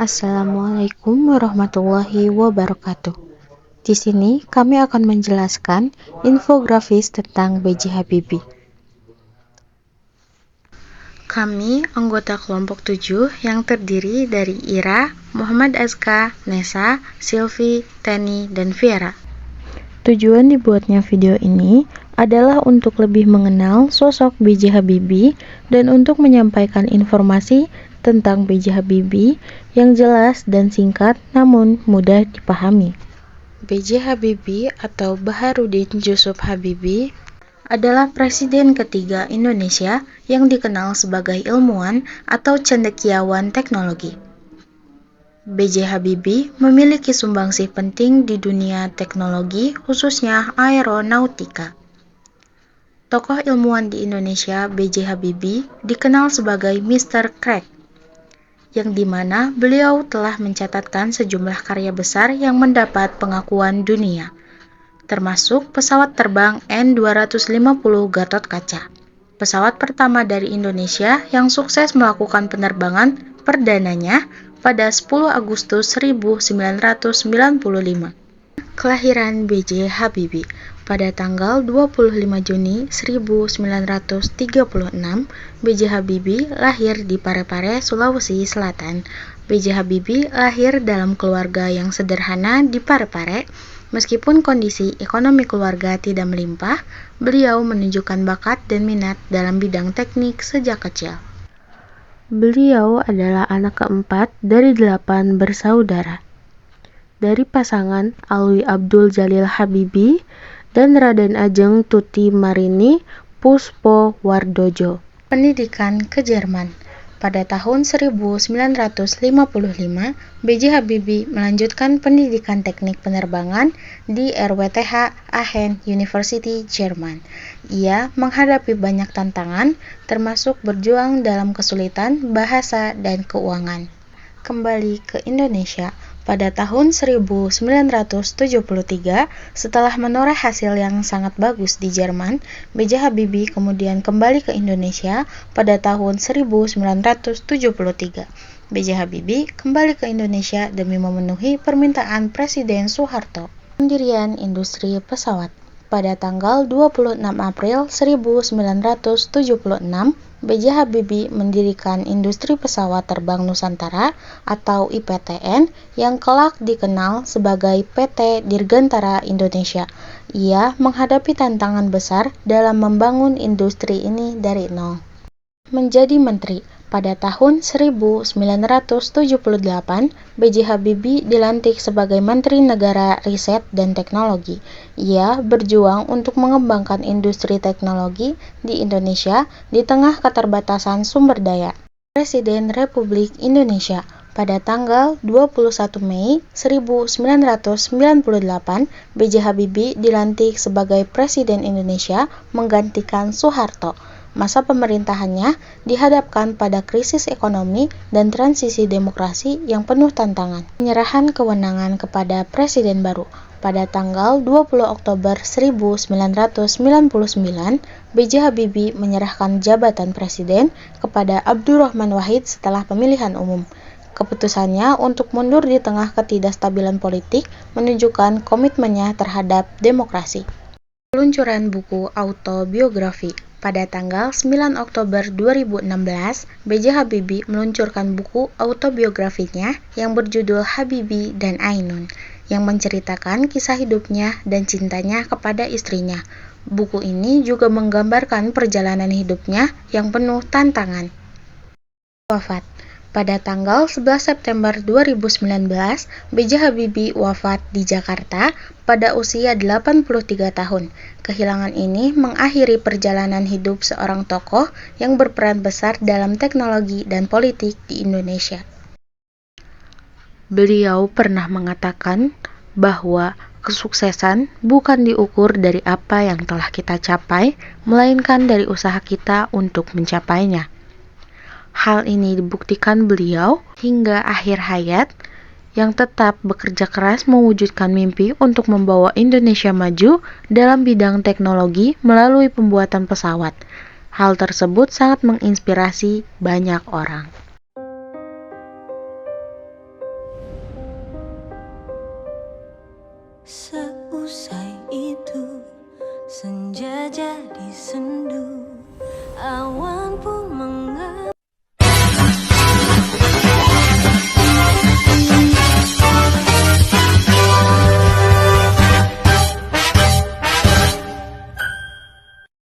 Assalamualaikum warahmatullahi wabarakatuh. Di sini kami akan menjelaskan infografis tentang B.J. Habibie. Kami anggota kelompok 7 yang terdiri dari Ira, Muhammad Azka, Nesa, Silvi, Teni, dan Viera. Tujuan dibuatnya video ini adalah untuk lebih mengenal sosok B.J. Habibie dan untuk menyampaikan informasi tentang B.J. Habibie yang jelas dan singkat namun mudah dipahami. B.J. Habibie atau Baharudin Jusuf Habibie adalah presiden ketiga Indonesia yang dikenal sebagai ilmuwan atau cendekiawan teknologi. B.J. Habibie memiliki sumbangsih penting di dunia teknologi, khususnya aeronautika. Tokoh ilmuwan di Indonesia, B.J. Habibie dikenal sebagai Mr. Crack, yang dimana beliau telah mencatatkan sejumlah karya besar yang mendapat pengakuan dunia, termasuk pesawat terbang N250 Gatot Kaca, pesawat pertama dari Indonesia yang sukses melakukan penerbangan perdananya pada 10 Agustus 1995. Kelahiran B.J. Habibie pada tanggal 25 Juni 1936, B.J. Habibie lahir di Parepare, Sulawesi Selatan. B.J. Habibie lahir dalam keluarga yang sederhana di Parepare. Meskipun kondisi ekonomi keluarga tidak melimpah, beliau menunjukkan bakat dan minat dalam bidang teknik sejak kecil. Beliau adalah anak keempat dari 8 bersaudara, dari pasangan Alwi Abdul Jalil Habibie dan Raden Ajeng Tuti Marini Puspo Wardojo. Pendidikan ke Jerman. Pada tahun 1955, B.J. Habibie melanjutkan pendidikan teknik penerbangan di RWTH Aachen University, Jerman. Ia menghadapi banyak tantangan, termasuk berjuang dalam kesulitan bahasa dan keuangan. Kembali ke Indonesia. Pada tahun 1973, setelah menoreh hasil yang sangat bagus di Jerman, B.J. Habibie kemudian kembali ke Indonesia pada tahun 1973. B.J. Habibie kembali ke Indonesia demi memenuhi permintaan Presiden Soeharto. Pendirian industri pesawat. Pada tanggal 26 April 1976, B.J. Habibie mendirikan Industri Pesawat Terbang Nusantara atau IPTN yang kelak dikenal sebagai PT Dirgantara Indonesia. Ia menghadapi tantangan besar dalam membangun industri ini dari nol. Menjadi menteri. Pada tahun 1978, B.J. Habibie dilantik sebagai Menteri Negara Riset dan Teknologi. Ia berjuang untuk mengembangkan industri teknologi di Indonesia di tengah keterbatasan sumber daya. Presiden Republik Indonesia. Pada tanggal 21 Mei 1998, B.J. Habibie dilantik sebagai Presiden Indonesia menggantikan Soeharto. Masa pemerintahannya dihadapkan pada krisis ekonomi dan transisi demokrasi yang penuh tantangan. Penyerahan kewenangan kepada Presiden baru. Pada tanggal 20 Oktober 1999, B.J. Habibie menyerahkan jabatan Presiden kepada Abdurrahman Wahid setelah pemilihan umum. Keputusannya untuk mundur di tengah ketidakstabilan politik menunjukkan komitmennya terhadap demokrasi. Peluncuran buku autobiografi. Pada tanggal 9 Oktober 2016, B.J. Habibie meluncurkan buku autobiografinya yang berjudul Habibie dan Ainun, yang menceritakan kisah hidupnya dan cintanya kepada istrinya. Buku ini juga menggambarkan perjalanan hidupnya yang penuh tantangan. Wafat. Pada tanggal 11 September 2019, B.J. Habibie wafat di Jakarta pada usia 83 tahun. Kehilangan ini mengakhiri perjalanan hidup seorang tokoh yang berperan besar dalam teknologi dan politik di Indonesia. Beliau pernah mengatakan bahwa kesuksesan bukan diukur dari apa yang telah kita capai, melainkan dari usaha kita untuk mencapainya. Hal ini dibuktikan beliau hingga akhir hayat yang tetap bekerja keras mewujudkan mimpi untuk membawa Indonesia maju dalam bidang teknologi melalui pembuatan pesawat. Hal tersebut sangat menginspirasi banyak orang. So